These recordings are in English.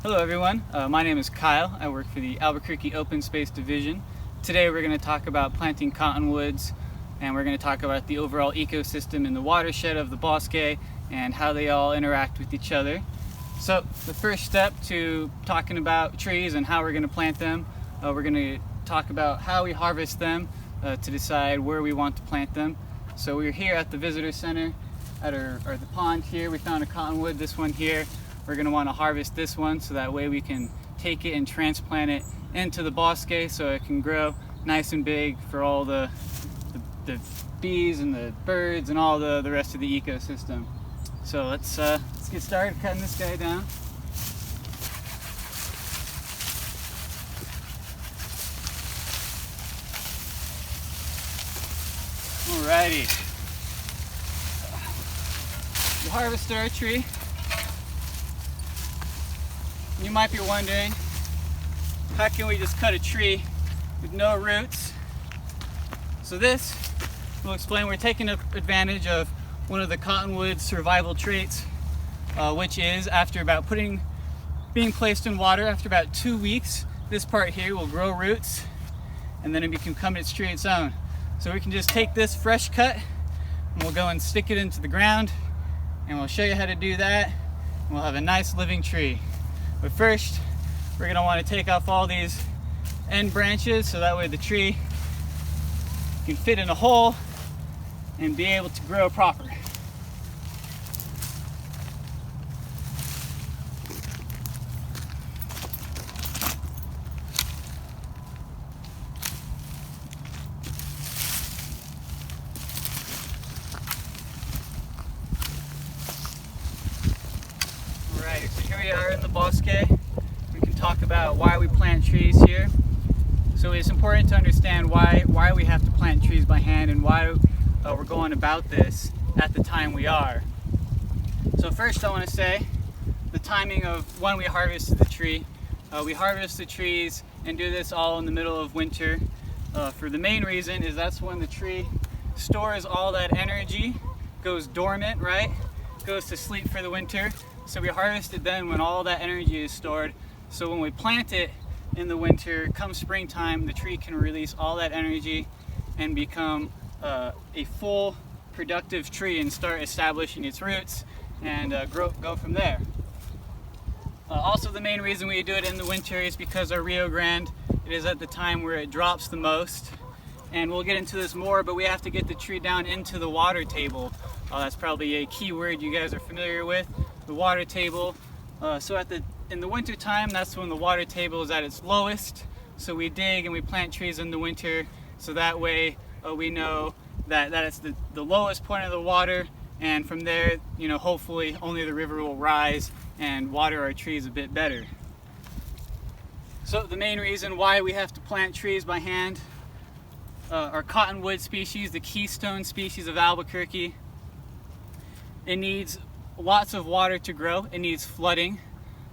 Hello everyone, my name is Kyle. I work for the Albuquerque Open Space Division. Today we're going to talk about planting cottonwoods, and we're going to talk about the overall ecosystem in the watershed of the bosque and how they all interact with each other. So the first step to talking about trees and how we're going to plant them, we're going to talk about how we harvest them to decide where we want to plant them. So we're here at the visitor center at the pond here. We found a cottonwood, this one here. We're going to want to harvest this one so that way we can take it and transplant it into the bosque so it can grow nice and big for all the bees and the birds and all the rest of the ecosystem. So let's get started cutting this guy down. Alrighty. We harvested our tree. You might be wondering, how can we just cut a tree with no roots? So this will explain. We're taking advantage of one of the cottonwood survival traits, which is after about being placed in water, after about 2 weeks, this part here will grow roots and then it can become its tree its own. So we can just take this fresh cut and we'll go and stick it into the ground, and we'll show you how to do that, and we'll have a nice living tree. But first, we're going to want to take off all these end branches so that way the tree can fit in a hole and be able to grow proper. Alright, so here we are in the bosque. We can talk about why we plant trees here. So it's important to understand why we have to plant trees by hand and why we're going about this at the time we are. So first I want to say the timing of when we harvested the tree. We harvest the trees and do this all in the middle of winter. For the main reason is that's when the tree stores all that energy, goes dormant, right? Goes to sleep for the winter. So we harvest it then when all that energy is stored. So when we plant it in the winter, come springtime, the tree can release all that energy and become a full productive tree and start establishing its roots and go from there. Also, the main reason we do it in the winter is because our Rio Grande, it is at the time where it drops the most. And we'll get into this more, but we have to get the tree down into the water table. That's probably a key word you guys are familiar with, the water table. So in the winter time, that's when the water table is at its lowest. So we dig and we plant trees in the winter, so that way we know that it's the lowest point of the water, and from there, hopefully only the river will rise and water our trees a bit better. So the main reason why we have to plant trees by hand, our cottonwood species, the keystone species of Albuquerque, it needs lots of water to grow. It needs flooding.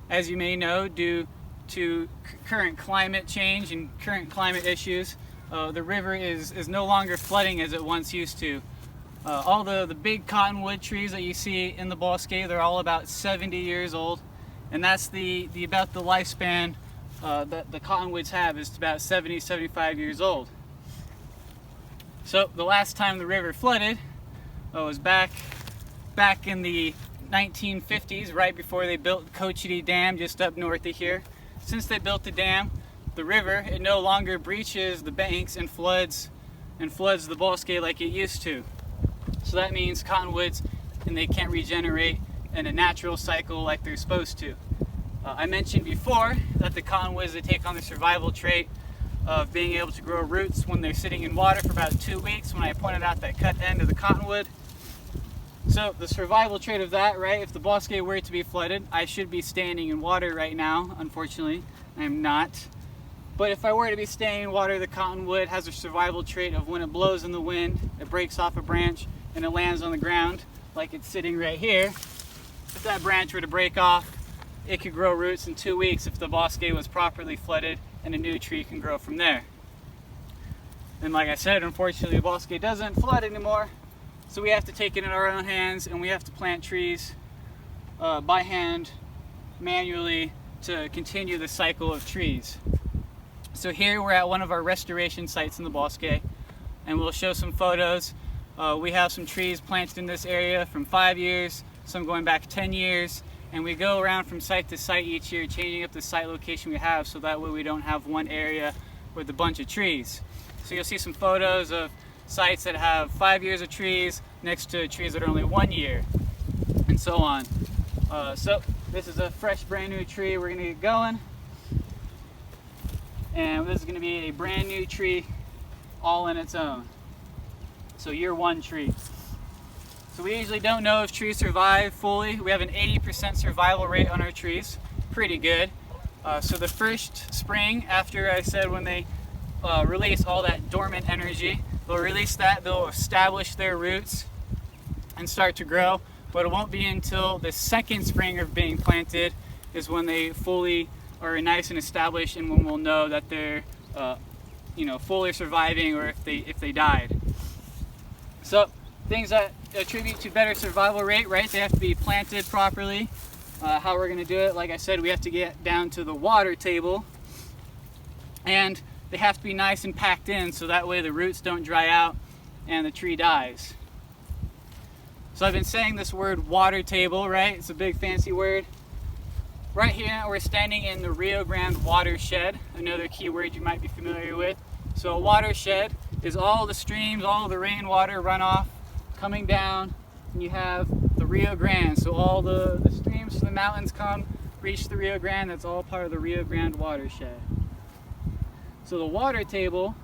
As you may know, due to current climate change and current climate issues, the river is no longer flooding as it once used to. All the big cottonwood trees that you see in the bosque, they're all about 70 years old, and that's about the lifespan that the cottonwoods have, is about 75 years old. So the last time the river flooded was back in the 1950s, right before they built Cochiti Dam just up north of here. Since they built the dam, the river, it no longer breaches the banks and floods the bosque like it used to. So that means cottonwoods, and they can't regenerate in a natural cycle like they're supposed to. I mentioned before that the cottonwoods, they take on the survival trait of being able to grow roots when they're sitting in water for about 2 weeks, when I pointed out that cut end of the cottonwood. So the survival trait of that, right, if the bosque were to be flooded, I should be standing in water right now. Unfortunately, I am not. But if I were to be staying in water, the cottonwood has a survival trait of when it blows in the wind, it breaks off a branch and it lands on the ground like it's sitting right here. If that branch were to break off, it could grow roots in 2 weeks if the bosque was properly flooded, and a new tree can grow from there. And like I said, unfortunately the bosque doesn't flood anymore, so we have to take it in our own hands and we have to plant trees by hand, manually, to continue the cycle of trees. So here we're at one of our restoration sites in the bosque, and we'll show some photos. We have some trees planted in this area from 5 years, some going back 10 years, and we go around from site to site each year, changing up the site location we have, so that way we don't have one area with a bunch of trees. So you'll see some photos of sites that have 5 years of trees next to trees that are only 1 year, and so on. So this is a fresh, brand new tree. We're gonna get going, and this is gonna be a brand new tree all in its own. So year 1 tree. So we usually don't know if trees survive fully. We have an 80% survival rate on our trees. Pretty good. So the first spring, after I said when they release all that dormant energy, they'll release that, they'll establish their roots and start to grow. But it won't be until the second spring of being planted is when they fully are nice and established, and when we'll know that they're fully surviving, or if they died. So things that attribute to better survival rate, right? They have to be planted properly. How we're going to do it, like I said, we have to get down to the water table, and they have to be nice and packed in, so that way the roots don't dry out and the tree dies. So I've been saying this word water table, right? It's a big fancy word. Right here we're standing in the Rio Grande watershed, another key word you might be familiar with. So a watershed is all the streams, all the rainwater runoff coming down, and you have the Rio Grande. So all the streams from the mountains come, reach the Rio Grande. That's all part of the Rio Grande watershed. So the water table,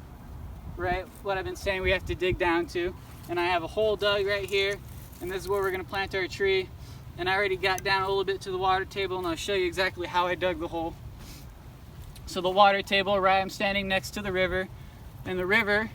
right, what I've been saying we have to dig down to, and I have a hole dug right here, and this is where we're going to plant our tree. And I already got down a little bit to the water table, and I'll show you exactly how I dug the hole. So the water table, right, I'm standing next to the river, and the river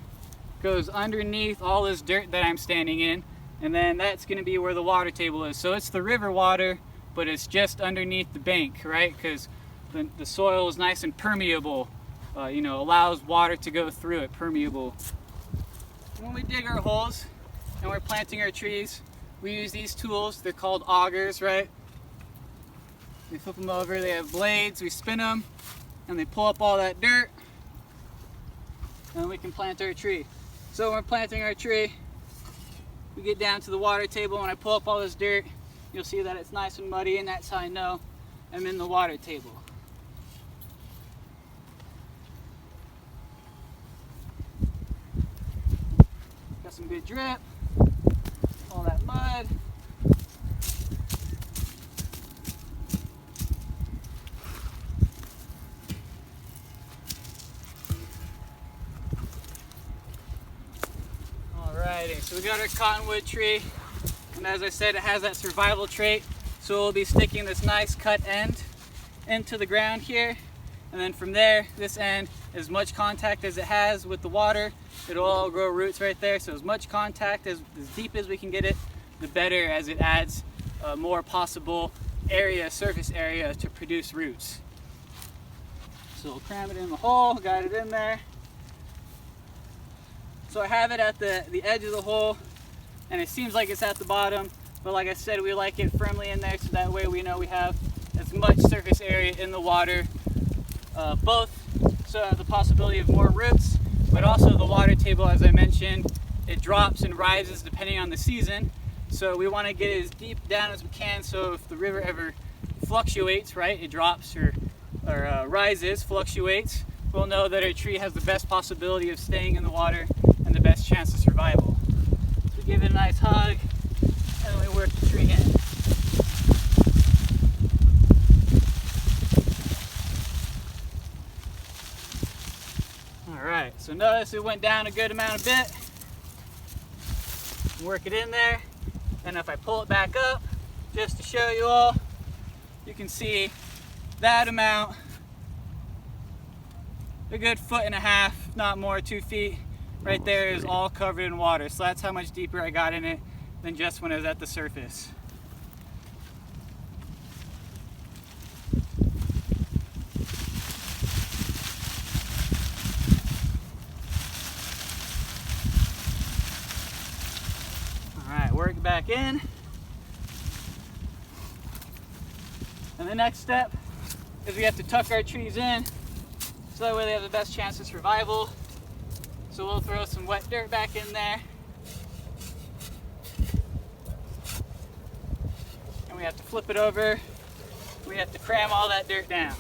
goes underneath all this dirt that I'm standing in, and then that's going to be where the water table is. So it's the river water, but it's just underneath the bank, right, because the soil is nice and permeable, allows water to go through it, permeable. When we dig our holes and we're planting our trees, we use these tools. They're called augers, right? We flip them over, they have blades, we spin them, and they pull up all that dirt, and we can plant our tree. So when we're planting our tree, we get down to the water table. When I pull up all this dirt, you'll see that it's nice and muddy, and that's how I know I'm in the water table. Got some good drip, all that mud. Alrighty, so we got our cottonwood tree, and as I said, it has that survival trait, so we'll be sticking this nice cut end into the ground here, and then from there, this end, as much contact as it has with the water, it'll all grow roots right there. So as much contact, as deep as we can get it, the better, as it adds more possible surface area to produce roots. So we'll cram it in the hole, got it in there. So I have it at the edge of the hole, and it seems like it's at the bottom, but like I said, we like it firmly in there, so that way we know we have as much surface area in the water, both so the possibility of more roots, but also the water table, as I mentioned, it drops and rises depending on the season. So we want to get it as deep down as we can, so if the river ever fluctuates, right, it drops or rises, fluctuates, we'll know that our tree has the best possibility of staying in the water and the best chance of survival. So we give it a nice hug, and then we work the tree in. Alright, so notice it went down a good amount of bit. Work it in there, and if I pull it back up, just to show you all, you can see that amount, a good 1.5 feet, if not more, 2 feet, right there is all covered in water. So that's how much deeper I got in it than just when it was at the surface. Alright, work it back in. And the next step is we have to tuck our trees in so that way they have the best chance of survival. So we'll throw some wet dirt back in there. And we have to flip it over. We have to cram all that dirt down.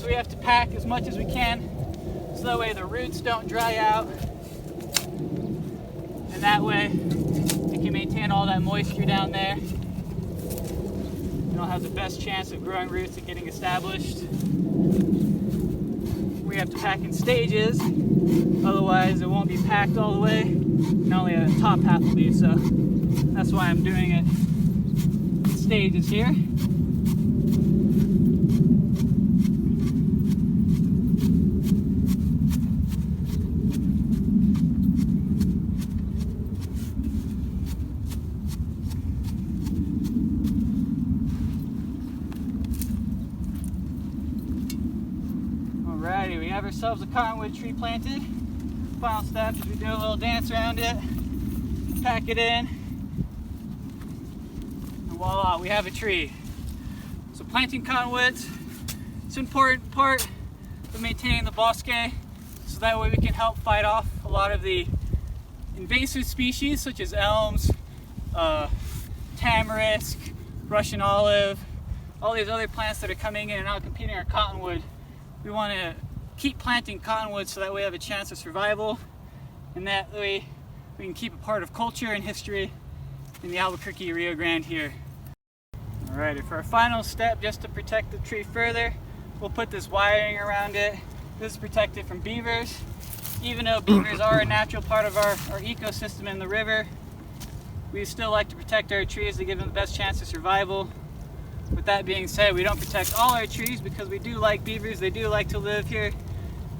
We have to pack as much as we can so that way the roots don't dry out, and that way it can maintain all that moisture down there. It'll have the best chance of growing roots and getting established. We have to pack in stages, otherwise it won't be packed all the way, and only the top half will be. So that's why I'm doing it in stages here. Alrighty, we have ourselves a cottonwood tree planted. Final step is we do a little dance around it, pack it in, and voila, we have a tree. So planting cottonwoods, it's an important part of maintaining the bosque, so that way we can help fight off a lot of the invasive species such as elms, tamarisk, Russian olive, all these other plants that are coming in and out competing our cottonwood. We want to keep planting cottonwood so that we have a chance of survival, and that way we can keep a part of culture and history in the Albuquerque Rio Grande here. Alright, for our final step, just to protect the tree further, we'll put this wiring around it. This is protected from beavers. Even though beavers are a natural part of our ecosystem in the river, we still like to protect our trees to give them the best chance of survival. With that being said, we don't protect all our trees because we do like beavers. They do like to live here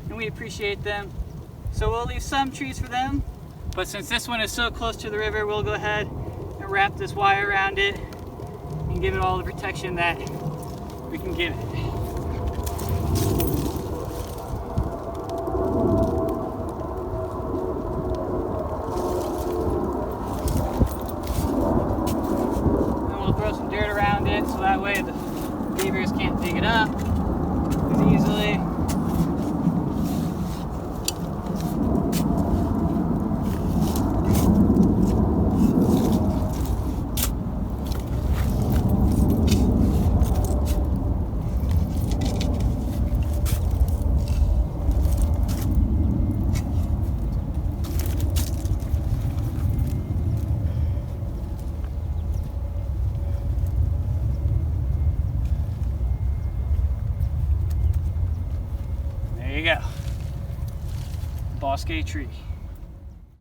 and we appreciate them. So we'll leave some trees for them, but since this one is so close to the river, we'll go ahead and wrap this wire around it and give it all the protection that we can give it. Some dirt around it so that way the beavers can't dig it up as easily. There you go. Bosque tree.